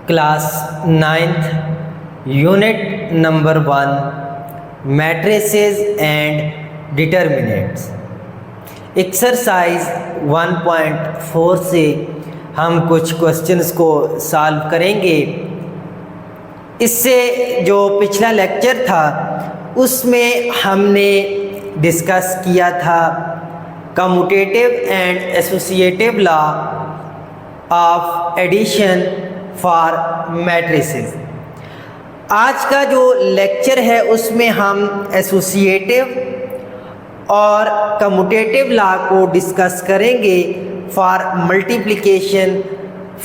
Class 9th unit number 1 matrices and determinants exercise 1.4 से हम कुछ क्वेश्चंस को सॉल्व करेंगे। इससे जो पिछला लेक्चर था उसमें हमने डिस्कस किया था commutative and associative law of addition for matrices. आज का जो लेक्चर है उसमें हम एसोसिएटिव और कम्यूटेटिव लॉ को डिस्कस करेंगे फॉर मल्टीप्लिकेशन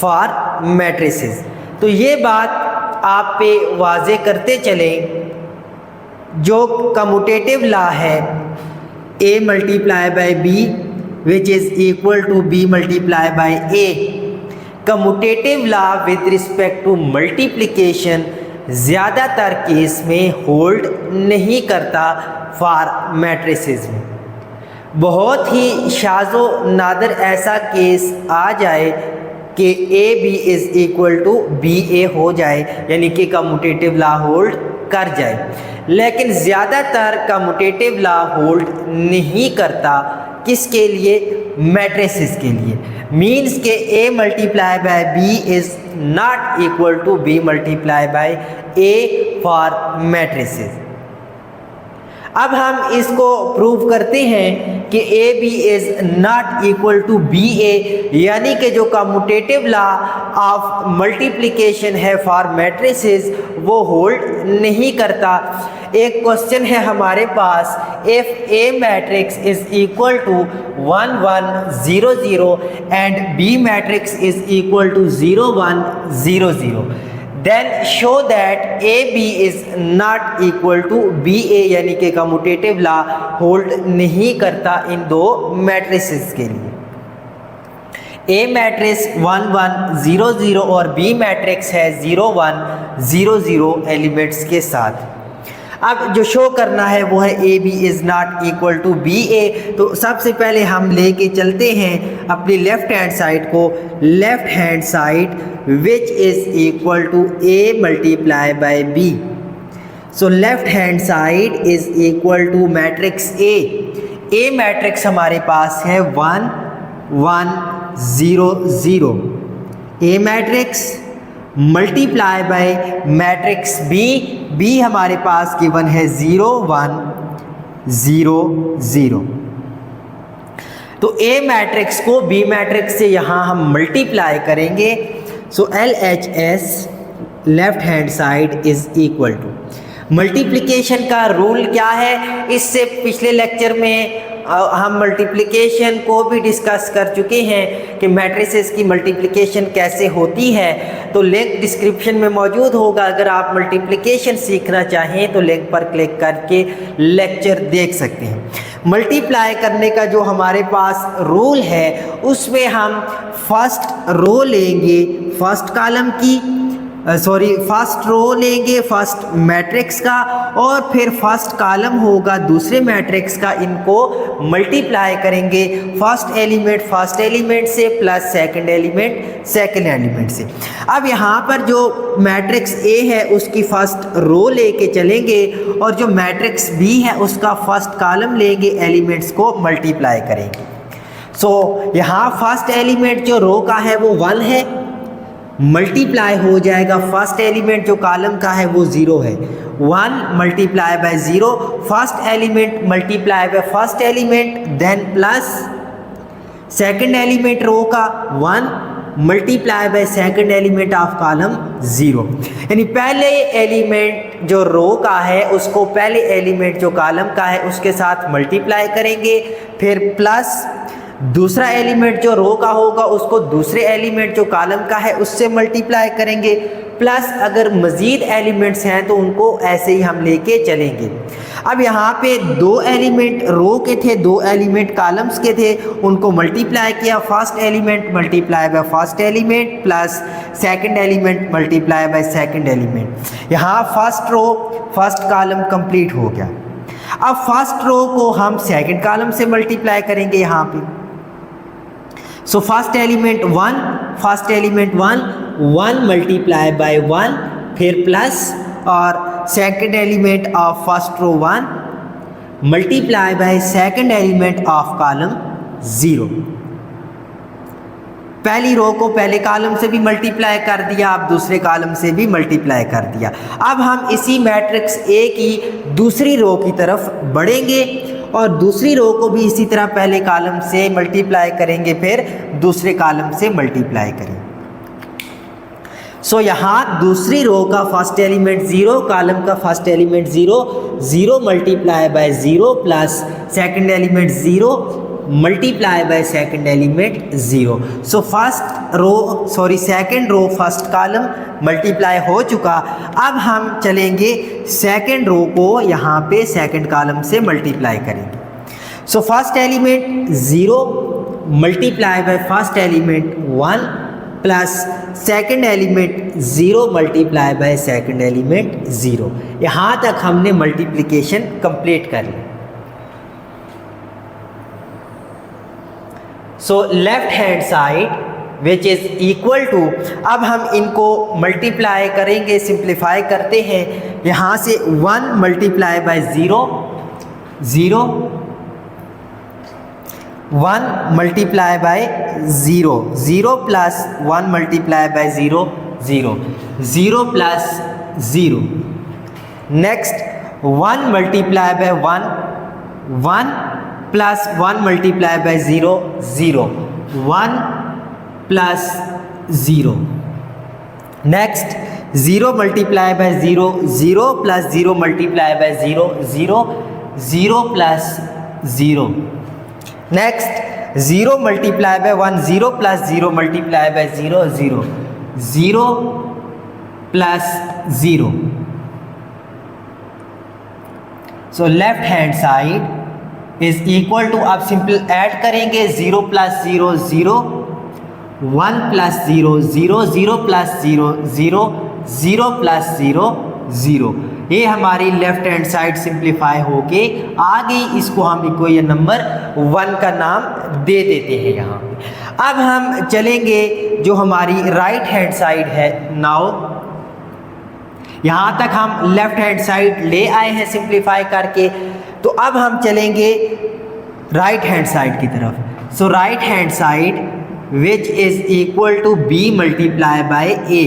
फॉर मैट्रिसेस। तो ये बात आप पे वाजे करते चलें, जो कम्यूटेटिव लॉ है a multiply by b which is equal to b multiply by a, commutative law with respect to multiplication ज़्यादातर केस में होल्ड नहीं करता फॉर मैट्रिसेस में। बहुत ही शाज़ो नादर ऐसा केस आ जाए कि A B is equal to B A हो जाए, यानी कि कम्यूटेटिव लॉ होल्ड कर जाए, लेकिन ज़्यादातर कम्यूटेटिव लॉ होल्ड नहीं करता। किसके लिए? मैट्रिसेस के लिए। मीन्स के a multiply by b is not equal to b multiply by a for matrices. अब हम इसको प्रूव करते हैं कि A B is not equal to B A, यानी कि जो कम्यूटेटिव लॉ ऑफ मल्टीप्लिकेशन है फॉर मैट्रिसेस वो होल्ड नहीं करता। एक क्वेश्चन है हमारे पास, if A matrix is equal to 1 1 0 0 and B matrix is equal to 0 1 0 0, then show that AB is not equal to BA, यानी कि कम्यूटेटिव लॉ होल्ड नहीं करता इन दो मैट्रिसेस के लिए। A मैट्रिक्स 1 1 0 0 और B मैट्रिक्स है 0 1 0 0 एलिमेंट्स के साथ। अब जो शो करना है वो है A B is not equal to B A. तो सबसे पहले हम लेके चलते हैं अपनी लेफ़्ट हैंड साइड को, left hand side which is equal to A multiply by B. So left hand side is equal to matrix A. A matrix हमारे पास है 1 1 0 0, A matrix multiply by matrix B. B हमारे पास given है 0 1 0 0। तो ए matrix को B matrix से यहाँ हम मल्टीप्लाई करेंगे। So L H S left hand side is equal to. Multiplication का रूल क्या है? इससे पिछले लेक्चर में हम मल्टीप्लिकेशन को भी डिस्कस कर चुके हैं कि मैट्रिसेस की मल्टीप्लिकेशन कैसे होती है। तो लिंक डिस्क्रिप्शन में मौजूद होगा, अगर आप मल्टीप्लिकेशन सीखना चाहें तो लिंक पर क्लिक करके लेक्चर देख सकते हैं। मल्टीप्लाई करने का जो हमारे पास रूल है उसमें हम फर्स्ट रो लेंगे फर्स्ट कॉलम की, फर्स्ट रो लेंगे फर्स्ट मैट्रिक्स का, और फिर फर्स्ट कॉलम होगा दूसरे मैट्रिक्स का, इनको मल्टीप्लाई करेंगे। फर्स्ट एलिमेंट से प्लस सेकंड एलिमेंट से। अब यहाँ पर जो मैट्रिक्स ए है उसकी फर्स्ट रो लेके चलेंगे और जो मैट्रिक्स बी है उसका फर्स्ट कॉलम लेंगे, एलिमेंट्स को मल्टीप्लाई करेंगे। सो यहाँ फर्स्ट एलिमेंट जो रो का है वो 1 है, मल्टीप्लाई हो जाएगा फर्स्ट एलिमेंट जो कॉलम का है वो 0 है। 1 multiply by 0, first element multiply by first element, then plus second element row का 1 multiply by second element of column 0। यानी पहले एलिमेंट जो रो का है उसको पहले एलिमेंट जो कॉलम का है उसके साथ मल्टीप्लाई करेंगे, फिर प्लस दूसरा एलिमेंट जो रो का होगा उसको दूसरे एलिमेंट जो कॉलम का है उससे मल्टीप्लाई करेंगे, प्लस अगर मज़ीद एलिमेंट्स हैं तो उनको ऐसे ही हम लेके चलेंगे। अब यहाँ पे 2 एलिमेंट रो के थे, 2 एलिमेंट कॉलम्स के थे, उनको मल्टीप्लाई किया। First element multiply by first element plus second element multiply by second element. यहाँ first row first column complete हो गया। अब फर्स्ट रो को हम सेकंड कॉलम से मल्टीप्लाई करेंगे यहाँ पे। So first element 1 1 multiply by 1 फिर प्लस और second element of first row 1 multiply by second element of column 0। पहली रो को पहले कॉलम से भी मल्टीप्लाई कर दिया, अब दूसरे कॉलम से भी मल्टीप्लाई कर दिया। अब हम इसी मैट्रिक्स ए की दूसरी रो की तरफ बढ़ेंगे और दूसरी रो को भी इसी तरह पहले कॉलम से मल्टीप्लाई करेंगे, फिर दूसरे कॉलम से मल्टीप्लाई करेंगे। सो यहाँ दूसरी रो का फर्स्ट एलिमेंट 0, कॉलम का first element 0, 0 multiply by 0 plus second element 0 multiply by second element 0। So second row first column multiply हो चुका। अब हम चलेंगे सेकंड रो को यहाँ पे सेकंड कॉलम से मल्टीप्लाई करेंगे। So first element 0 multiply by first element 1 plus second element 0 multiply by second element 0। यहाँ तक हमने मल्टीप्लिकेशन कंप्लीट कर ली। So left hand side which is equal to, अब हम इनको मल्टीप्लाई करेंगे, सिंप्लीफाई करते हैं। यहाँ से 1 multiply by 0, 0, 1 multiply by 0, 0 plus 1 multiply by 0, 0, 0 plus 0। Next 1 multiply by 1, 1 plus 1 multiply by 0, 0, 1 plus 0। Next 0 multiply by 0, 0 plus 0 multiply by 0, 0, 0 plus 0। Next 0 multiply by 1, 0 plus 0 multiply by 0, 0, 0 plus 0। So left hand side is equal to, अब simple add करेंगे 0 plus 0, 0, 1 plus 0, 0, 0 plus 0, 0, 0 plus 0, 0। ये हमारी left hand side simplify होके आ गई। इसको हम equation number 1 का नाम दे देते हैं यहाँ पे। अब हम चलेंगे जो हमारी राइट हैंड साइड है। नाउ यहाँ तक हम लेफ्ट हैंड साइड ले आए हैं सिंप्लीफाई करके, तो अब हम चलेंगे राइट हैंड साइड की तरफ। So right hand side which is equal to b multiply by a।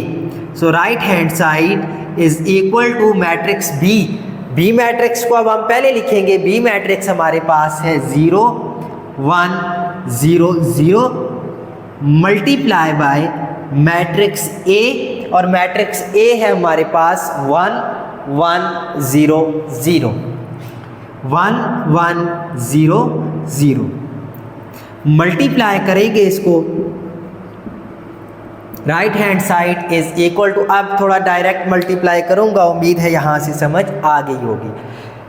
So right hand side is equal to matrix b। b matrix को अब हम पहले लिखेंगे। b मैट्रिक्स हमारे पास है 0, 1, 0, 0 मल्टीप्लाई बाय मैट्रिक्स a, और मैट्रिक्स a है हमारे पास 1, 1, 0, 0, 1, 1, 0, 0 मल्टीप्लाई करेंगे इसको। Right hand side is equal to, अब थोड़ा डायरेक्ट मल्टीप्लाई करूंगा, उम्मीद है यहाँ से समझ आ गई होगी।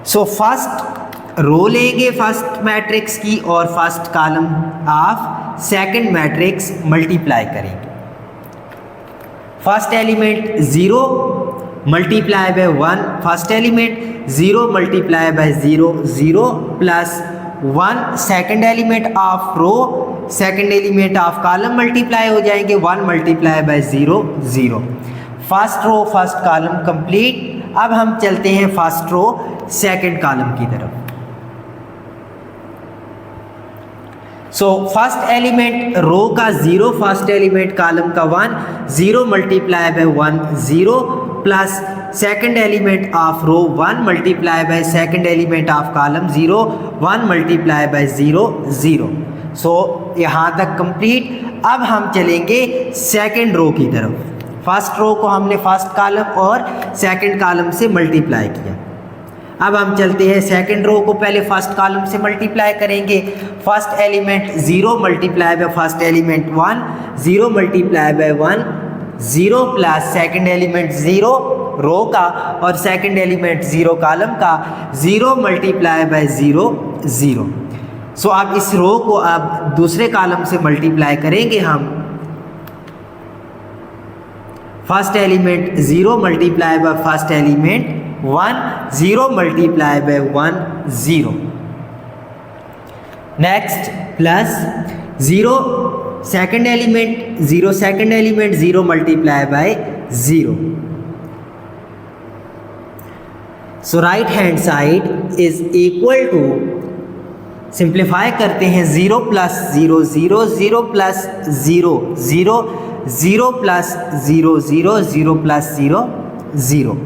सो फर्स्ट रो लेंगे फर्स्ट मैट्रिक्स की और first column of second matrix multiply करेंगे। First element 0 multiply by 1, first element 0 multiply by 0, 0 plus 1 second element of row, second element of column multiply हो जाएंगे। 1 multiply by 0, 0। First row first column complete. अब हम चलते हैं first row second column की तरफ। सो first element row का 0, first element column का 1, 0 multiply by 1, 0 plus second element of row 1 multiply by second element of column 0, 1 multiply by 0, 0। So यहाँ तक कंप्लीट। अब हम चलेंगे सेकंड रो की तरफ। फर्स्ट रो को हमने फर्स्ट कॉलम और सेकंड कॉलम से मल्टीप्लाई किया। अब हम चलते हैं सेकंड रो को पहले फर्स्ट कॉलम से मल्टीप्लाई करेंगे। First element 0 multiply by first element 1, 0 multiply by 1, 0 plus second element 0 रो का और सेकंड एलिमेंट 0 कॉलम का, 0 मल्टीप्लाई बाय 0, 0। सो अब इस रो को अब दूसरे कॉलम से मल्टीप्लाई करेंगे हम। First element 0 multiply by first element 1, 0 multiply by 1, 0। Next plus 0 second element 0, second element 0 multiply by 0. So right hand side is equal to, simplify करते हैं, 0 प्लस 0 0 0 प्लस 0 0 0 प्लस 0 0 0 प्लस 0 0.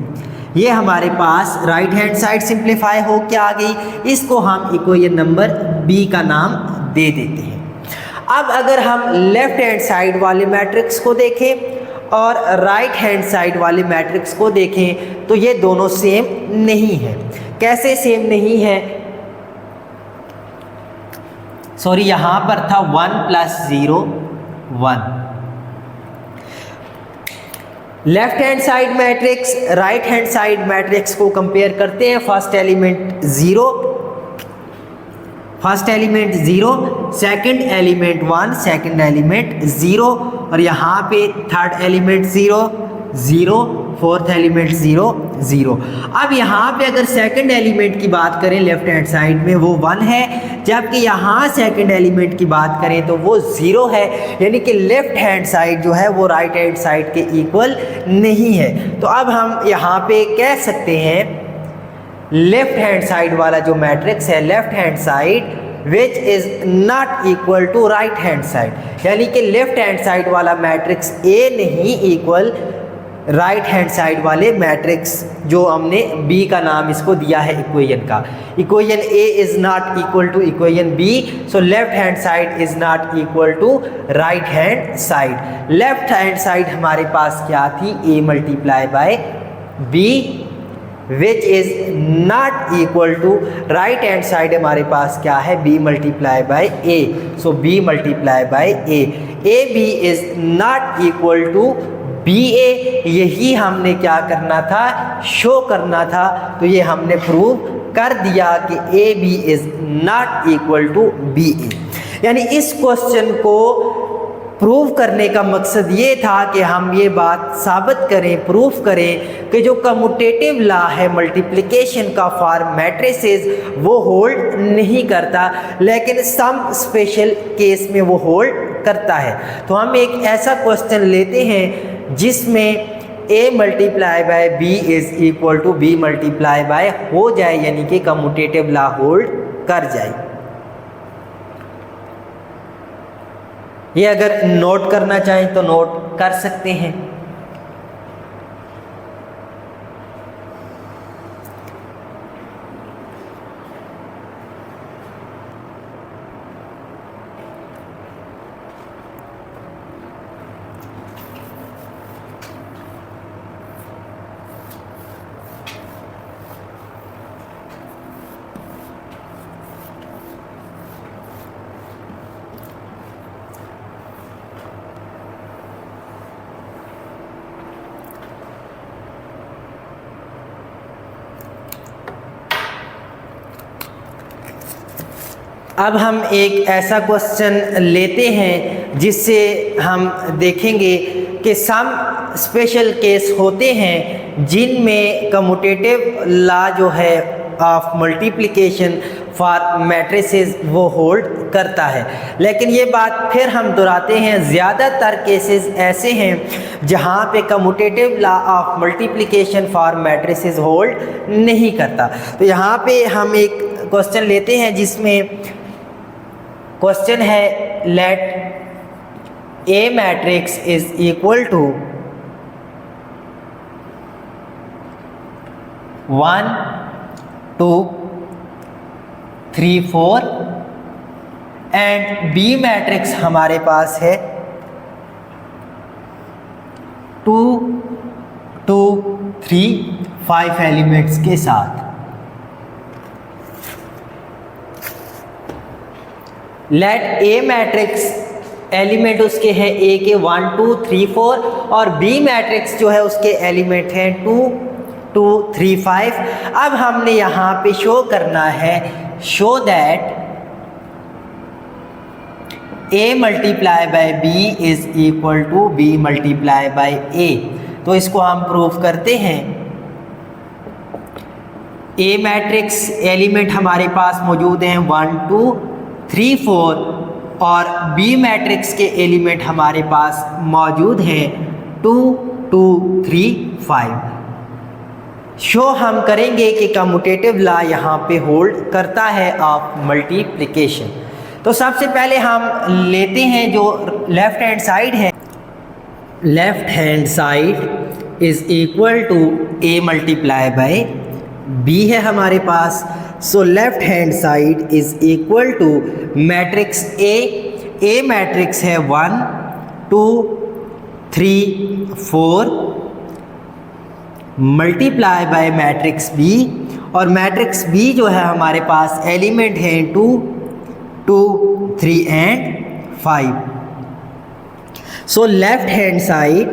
ये हमारे पास राइट हैंड साइड सिंप्लीफाई हो के आ गई. इसको हम equation number B का नाम दे देते हैं. अब अगर हम लेफ्ट हैंड साइड वाले मैट्रिक्स को देखें और राइट हैंड साइड वाले मैट्रिक्स को देखें तो ये दोनों सेम नहीं है. कैसे सेम नहीं है? सॉरी, यहाँ पर था 1 plus 0 1. Left hand side matrix right hand side matrix को कंपेयर करते हैं. First element 0, first element 0, second element 1, second element 0 और यहाँ पे थर्ड एलिमेंट 0 0, फोर्थ एलिमेंट 0 0. अब यहाँ पे अगर सेकंड एलिमेंट की बात करें लेफ्ट हैंड साइड में वो 1 है, जबकि यहाँ सेकंड एलिमेंट की बात करें तो वो 0 है. यानी कि लेफ्ट हैंड साइड जो है वो राइट हैंड साइड के इक्वल नहीं है. तो अब हम यहाँ पे कह सकते हैं लेफ्ट हैंड साइड वाला जो मैट्रिक्स है, left hand side which is not equal to right hand side, यानी कि लेफ्ट हैंड साइड वाला मैट्रिक्स ए नहीं इक्वल राइट हैंड साइड वाले मैट्रिक्स जो हमने बी का नाम इसको दिया है इक्वेशन का. Equation A is not equal to equation B, so left hand side is not equal to right hand side. Left hand side हमारे पास क्या थी? A multiply by B which is not equal to right hand side हमारे पास क्या है? B multiply by A, so B multiply by A. A B is not equal to B A. यही हमने क्या करना था? शो करना था. तो ये हमने प्रूव कर दिया कि A B is not equal to B A. यानी इस क्वेश्चन को प्रूव करने का मकसद ये था कि हम ये बात साबित करें, प्रूफ करें कि जो कम्यूटेटिव लॉ है मल्टीप्लिकेशन का फॉर मैट्रिसेस वो होल्ड नहीं करता, लेकिन सम स्पेशल केस में वो होल्ड करता है. तो हम एक ऐसा क्वेश्चन लेते हैं जिसमें a multiply by b is equal to b multiply by हो जाए, यानी कि कम्यूटेटिव लॉ होल्ड कर जाए. ये अगर नोट करना चाहें तो नोट कर सकते हैं. अब हम एक ऐसा क्वेश्चन लेते हैं जिससे हम देखेंगे कि सम स्पेशल केस होते हैं जिनमें कम्यूटेटिव लॉ जो है ऑफ मल्टीप्लिकेशन फॉर मैट्रिसेस वो होल्ड करता है. लेकिन ये बात फिर हम दोहराते हैं, ज़्यादातर केसेस ऐसे हैं जहाँ पे commutative law of multiplication for matrices hold नहीं करता. तो यहाँ पे हम एक क्वेश्चन लेते हैं जिसमें क्वेश्चन है let A matrix is equal to 1 2 3 4 and B matrix हमारे पास है 2 2 3 5 एलिमेंट्स के साथ. लेट ए मैट्रिक्स एलिमेंट उसके हैं ए के 1 2 3 4 और बी मैट्रिक्स जो है उसके एलिमेंट हैं 2 2 3 5. अब हमने यहाँ पे शो करना है, show that A multiply by B is equal to B multiply by A. तो इसको हम प्रूव करते हैं. ए मैट्रिक्स एलिमेंट हमारे पास मौजूद हैं 1 2 3 4 और बी मैट्रिक्स के एलिमेंट हमारे पास मौजूद हैं 2 2 3 5। शो हम करेंगे कि कम्यूटेटिव लॉ यहाँ पे होल्ड करता है ऑफ मल्टीप्लिकेशन। तो सबसे पहले हम लेते हैं जो लेफ्ट हैंड साइड है, left hand side is equal to A multiply by B है हमारे पास। So left hand side is equal to matrix A matrix है 1 2 3 4 मल्टीप्लाई बाय मैट्रिक्स बी, और मैट्रिक्स बी जो है हमारे पास एलिमेंट हैं 2 2 3 and 5। So left hand side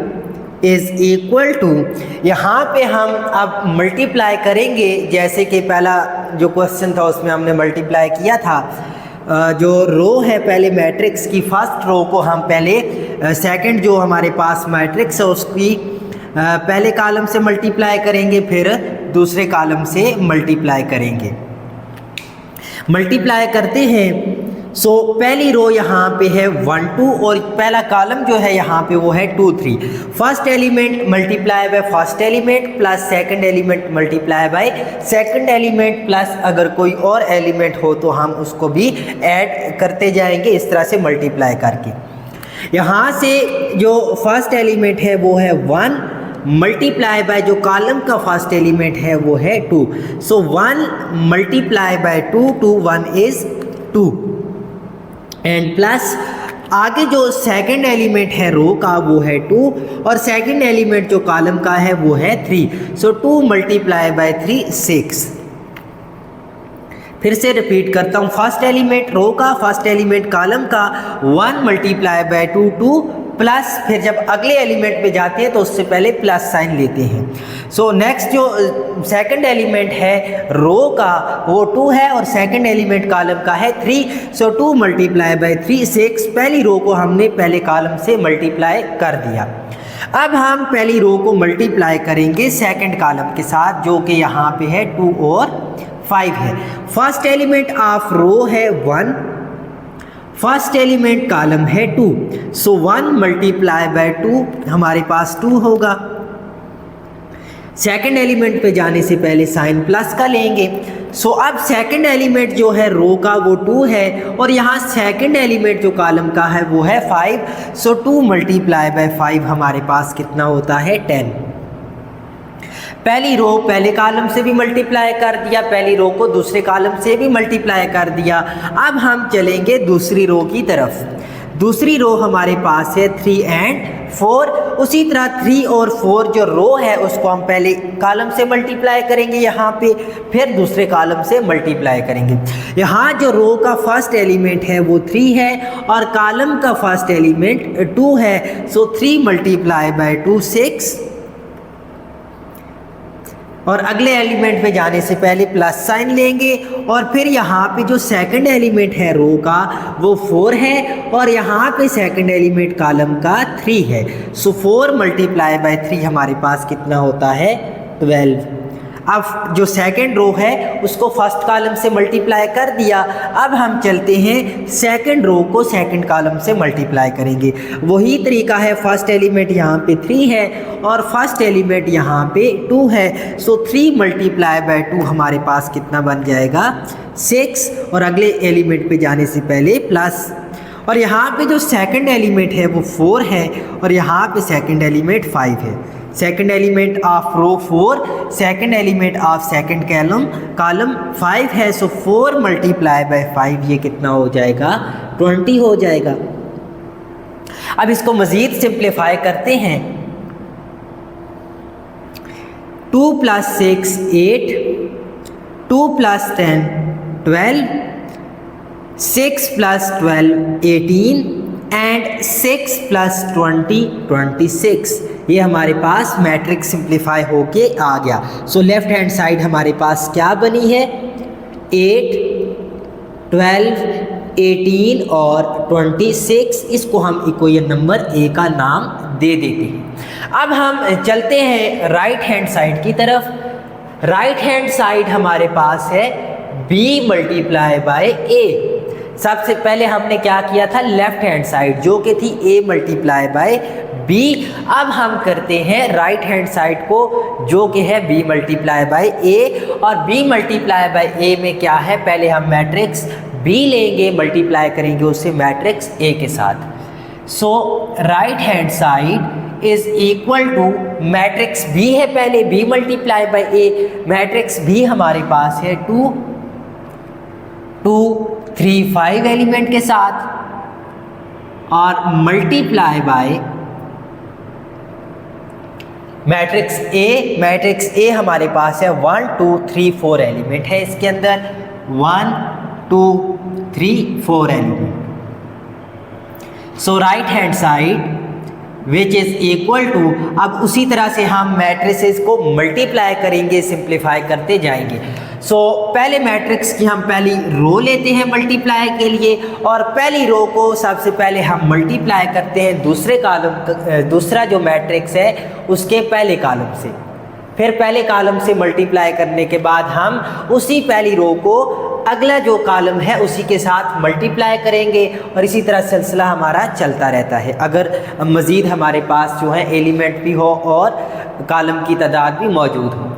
is equal to, यहाँ पे हम अब मल्टीप्लाई करेंगे, जैसे कि पहला जो क्वेश्चन था उसमें हमने मल्टीप्लाई किया था। जो रो है पहले मैट्रिक्स की, फर्स्ट रो को हम पहले सेकंड जो हमारे पास मैट्रिक्स है उसकी पहले कॉलम से मल्टीप्लाई करेंगे, फिर दूसरे कॉलम से मल्टीप्लाई करेंगे। मल्टीप्लाई करते हैं। सो पहली रो यहाँ पे है 1 2 और पहला कॉलम जो है यहाँ पे वो है 2 3। First element multiply by first element plus second element multiply by second element, plus अगर कोई और एलिमेंट हो तो हम उसको भी ऐड करते जाएंगे इस तरह से मल्टीप्लाई करके। यहाँ से जो फर्स्ट एलिमेंट है वो है 1 मल्टीप्लाई बाय जो कॉलम का फर्स्ट एलिमेंट है वो है 2। सो 1 multiply bye 2 2 1 is 2 and plus आगे जो सेकंड एलिमेंट है रो का वो है 2 और सेकंड एलिमेंट जो कॉलम का है वो है 3। So 2 multiply by 3 6। फिर से रिपीट करता हूँ, फर्स्ट एलिमेंट रो का, फर्स्ट एलिमेंट कॉलम का, 1 मल्टीप्लाई बाय 2 2 प्लस, फिर जब अगले एलिमेंट पे जाते हैं तो उससे पहले प्लस साइन लेते हैं। सो नेक्स्ट जो सेकंड एलिमेंट है रो का वो 2 है और सेकंड एलिमेंट कॉलम का है 3। So 2 multiply by 3 6। पहली रो को हमने पहले कॉलम से मल्टीप्लाई कर दिया। अब हम पहली रो को मल्टीप्लाई करेंगे सेकंड कॉलम के साथ जो कि यहाँ पे है 2 और 5 है। फर्स्ट एलिमेंट ऑफ रो है 1, फर्स्ट एलिमेंट कॉलम है 2। सो 1 मल्टीप्लाई बाय 2 हमारे पास 2 होगा। सेकंड एलिमेंट पे जाने से पहले साइन प्लस का लेंगे। सो अब सेकंड एलिमेंट जो है रो का वो 2 है और यहाँ सेकंड एलिमेंट जो कॉलम का है वो है 5। सो 2 मल्टीप्लाई बाय 5 हमारे पास कितना होता है 10। पहली रो पहले कॉलम से भी मल्टीप्लाई कर दिया, पहली रो को दूसरे कॉलम से भी मल्टीप्लाई कर दिया। अब हम चलेंगे दूसरी रो की तरफ। दूसरी रो हमारे पास है 3 एंड 4। उसी तरह 3 और 4 जो रो है उसको हम पहले कॉलम से मल्टीप्लाई करेंगे यहाँ पे, फिर दूसरे कॉलम से मल्टीप्लाई करेंगे। यहाँ जो रो का फर्स्ट एलिमेंट है वो 3 है और कॉलम का फर्स्ट एलिमेंट 2 है। सो 3 मल्टीप्लाई बाय 2 6 और अगले एलिमेंट पे जाने से पहले प्लस साइन लेंगे और फिर यहाँ पे जो सेकंड एलिमेंट है रो का वो 4 है और यहाँ पे सेकंड एलिमेंट कॉलम का 3 है। सो 4 मल्टीप्लाई बाय 3 हमारे पास कितना होता है 12। अब जो सेकंड रो है उसको फर्स्ट कॉलम से मल्टीप्लाई कर दिया। अब हम चलते हैं सेकंड रो को सेकंड कॉलम से मल्टीप्लाई करेंगे। वही तरीका है, फर्स्ट एलिमेंट यहाँ पे 3 है और फर्स्ट एलिमेंट यहाँ पे 2 है। सो 3 मल्टीप्लाई बाय 2 हमारे पास कितना बन जाएगा 6 और अगले एलिमेंट पे जाने से पहले प्लस। और यहाँ पे जो सेकंड एलिमेंट है वो 4 है और यहाँ पे सेकंड एलिमेंट 5 है। Second element of row 4, second element of second column 5 है। सो 4 मल्टीप्लाई बाय 5 ये कितना हो जाएगा 20 हो जाएगा। अब इसको मज़ीद सिंप्लीफाई करते हैं। 2 + 6 8, 2 + 10 12, 6 + 12 18 एंड 6 + 20 26। ये हमारे पास मैट्रिक्स सिंप्लीफाई होके आ गया। सो लेफ्ट हैंड साइड हमारे पास क्या बनी है 8 12 18 और 26। इसको हम इक्वेशन नंबर ए का नाम दे देते हैं। अब हम चलते हैं राइट हैंड साइड की तरफ। राइट हैंड साइड हमारे पास है b मल्टीप्लाई बाय a। सबसे पहले हमने क्या किया था, लेफ्ट हैंड साइड जो कि थी a मल्टीप्लाई बाय b। अब हम करते हैं राइट हैंड साइड को जो कि है b मल्टीप्लाई बाय a, और b मल्टीप्लाई बाय a में क्या है, पहले हम मैट्रिक्स b लेंगे, मल्टीप्लाई करेंगे उससे मैट्रिक्स a के साथ। So right hand side is equal to matrix b है पहले, b multiply by a, matrix b हमारे पास है 2 2 3 5 एलिमेंट के साथ, और मल्टीप्लाई बाय मैट्रिक्स ए हमारे पास है 1 2 3 4 एलिमेंट है इसके अंदर, 1 2 3 4 element. So right hand side which is equal to, अब उसी तरह से हम मैट्रिसेस को मल्टीप्लाई करेंगे, सिंप्लीफाई करते जाएंगे। सो पहले मैट्रिक्स की हम पहली रो लेते हैं मल्टीप्लाई के लिए, और पहली रो को सबसे पहले हम मल्टीप्लाई करते हैं दूसरे कॉलम, दूसरा जो मैट्रिक्स है उसके पहले कॉलम से, फिर पहले कॉलम से मल्टीप्लाई करने के बाद हम उसी पहली रो को अगला जो कॉलम है उसी के साथ मल्टीप्लाई करेंगे, और इसी तरह सिलसिला हमारा चलता रहता है। अगर मज़ीद हमारे पास जो है एलिमेंट भी हो और कॉलम की तादाद भी मौजूद हो,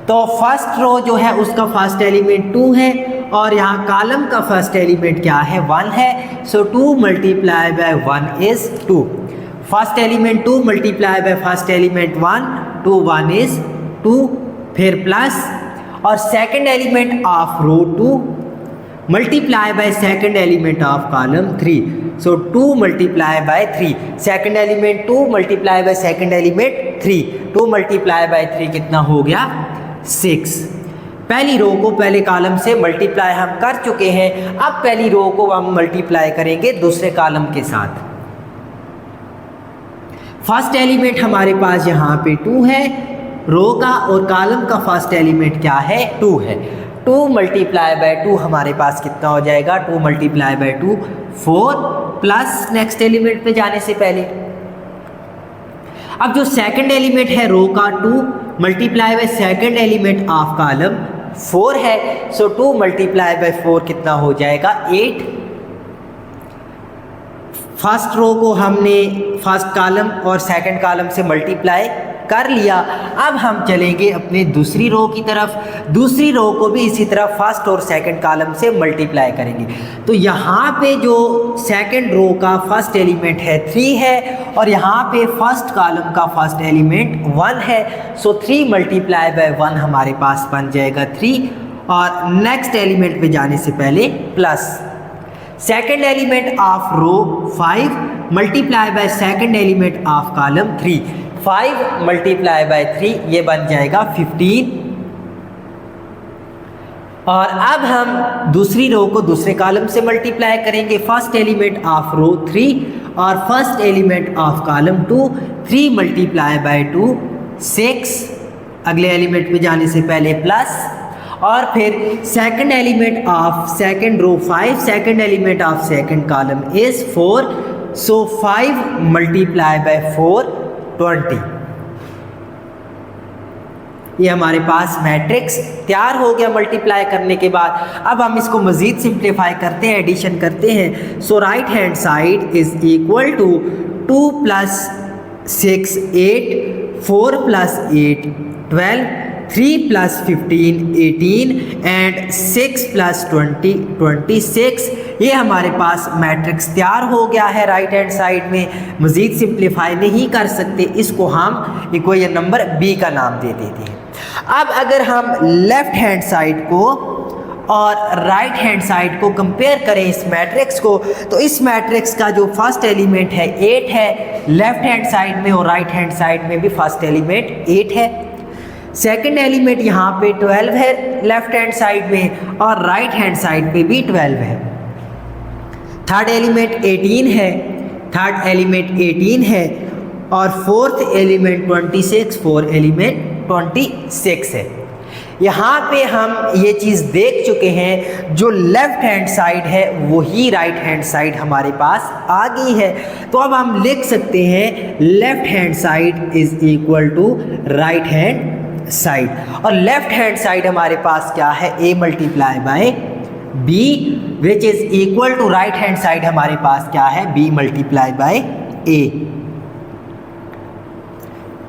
तो फर्स्ट रो जो है उसका फर्स्ट एलिमेंट 2 है, और यहाँ कॉलम का फर्स्ट एलिमेंट क्या है, 1 है। So 2 multiply by 1 is 2, first element 2 multiply by first element 1, 2 1 is 2, फिर प्लस, और second element of row 2 multiply by second element of column 3। So 2 multiply by 3, second element 2 multiply by second element 3, 2 multiply by 3 कितना हो गया, 6। पहली रो को पहले column से multiply हम कर चुके हैं, अब पहली रो को हम मल्टीप्लाई करेंगे दूसरे कॉलम के साथ। फर्स्ट एलिमेंट हमारे पास यहाँ पे 2 है रो का, और कॉलम का फर्स्ट एलिमेंट क्या है, 2 है। 2 मल्टीप्लाई बाय 2 हमारे पास कितना हो जाएगा, 2 multiply bye 2 4, plus next element पे जाने से पहले अब जो सेकंड एलिमेंट है रो का 2 multiply by second element of column 4 है। सो 2 मल्टीप्लाई बाय 4 कितना हो जाएगा, 8। फर्स्ट रो को हमने फर्स्ट कॉलम और सेकंड कॉलम से मल्टीप्लाई कर लिया। अब हम चलेंगे अपने दूसरी रो की तरफ, दूसरी रो को भी इसी तरह फर्स्ट और सेकंड कॉलम से मल्टीप्लाई करेंगे। तो यहाँ पे जो सेकंड रो का फर्स्ट एलिमेंट है 3 है, और यहाँ पे फर्स्ट कॉलम का फर्स्ट एलिमेंट 1 है। सो 3 मल्टीप्लाई बाय 1 हमारे पास बन जाएगा 3, और नेक्स्ट एलिमेंट पे जाने से पहले plus second element of row 5 multiply by second element of column 3, 5 multiply by 3 ये बन जाएगा 15। और अब हम दूसरी रो को दूसरे कॉलम से मल्टीप्लाई करेंगे, फर्स्ट एलिमेंट ऑफ रो 3 और first element of column 2, 3 multiply by 2 6, अगले एलिमेंट पे जाने से पहले प्लस, और फिर second element of second row 5, second element of second column is 4। So 5 multiply by 4 20। ये हमारे पास मैट्रिक्स तैयार हो गया मल्टीप्लाई करने के बाद। अब हम इसको मज़ीद सिंप्लीफाई करते हैं, एडिशन करते हैं। So right hand side is equal to 2 + 6 8, 4 + 8 12, 3 + 15 18 and 6 + 20 26। ये हमारे पास मैट्रिक्स तैयार हो गया है राइट हैंड साइड में। मज़ीद सिंप्लीफाई नहीं कर सकते, इसको हम इक्वेशन नंबर बी का नाम दे देते हैं। अब अगर हम लेफ़्ट हैंड साइड को और राइट हैंड साइड को कंपेयर करें इस मैट्रिक्स को, तो इस मैट्रिक्स का जो फर्स्ट एलिमेंट है 8 है लेफ़्ट हैंड साइड में, और राइट हैंड साइड में भी फर्स्ट एलिमेंट 8 है। सेकंड एलिमेंट यहाँ पे 12 है लेफ्ट हैंड साइड में, और राइट हैंड साइड पे भी 12 है। थर्ड एलिमेंट 18 है, थर्ड एलिमेंट 18 है, और फोर्थ एलिमेंट 26, फोर्थ एलिमेंट 26 है। यहाँ पे हम ये चीज़ देख चुके हैं, जो लेफ़्ट हैंड साइड है वही राइट हैंड साइड हमारे पास आ गई है। तो अब हम लिख सकते हैं left hand side is equal to right hand side, और लेफ़्ट हैंड साइड हमारे पास क्या है, a multiply by B which is equal to right hand side हमारे पास क्या है, बी मल्टीप्लाई बाय ए।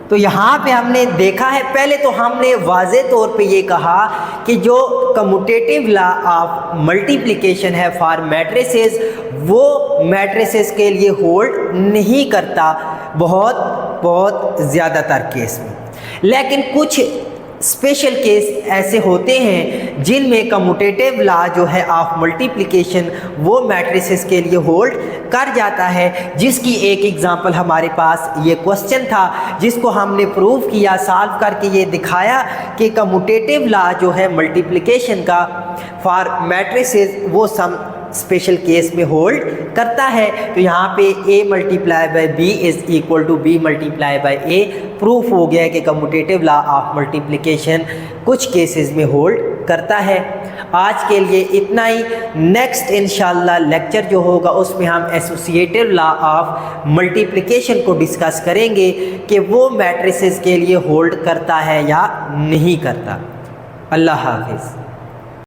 तो यहाँ पे हमने देखा है, पहले तो हमने वाज़े तौर पे ये कहा कि जो कम्यूटेटिव लॉ ऑफ मल्टीप्लिकेशन है फॉर मैट्रिसेस, वो मैट्रिसेस के लिए होल्ड नहीं करता बहुत ज़्यादातर केस में। लेकिन कुछ स्पेशल केस ऐसे होते हैं जिनमें कम्यूटेटिव लॉ जो है ऑफ मल्टीप्लिकेशन वो मैट्रिसेस के लिए होल्ड कर जाता है, जिसकी एक एग्जांपल हमारे पास ये क्वेश्चन था जिसको हमने प्रूव किया, सॉल्व करके ये दिखाया कि कम्यूटेटिव लॉ जो है मल्टीप्लिकेशन का फॉर मैट्रिसेस वो सम स्पेशल केस में होल्ड करता है। तो यहाँ पे a multiply by B is equal to B multiply by A proof हो गया है कि कम्यूटेटिव लॉ ऑफ मल्टीप्लिकेशन कुछ केसेस में होल्ड करता है। आज के लिए इतना ही। नेक्स्ट इंशाल्लाह लेक्चर जो होगा उसमें हम एसोसिएटिव लॉ ऑफ मल्टीप्लिकेशन को डिस्कस करेंगे कि वो मैट्रिसेस के लिए होल्ड करता है या नहीं करता। अल्लाह हाफिज़।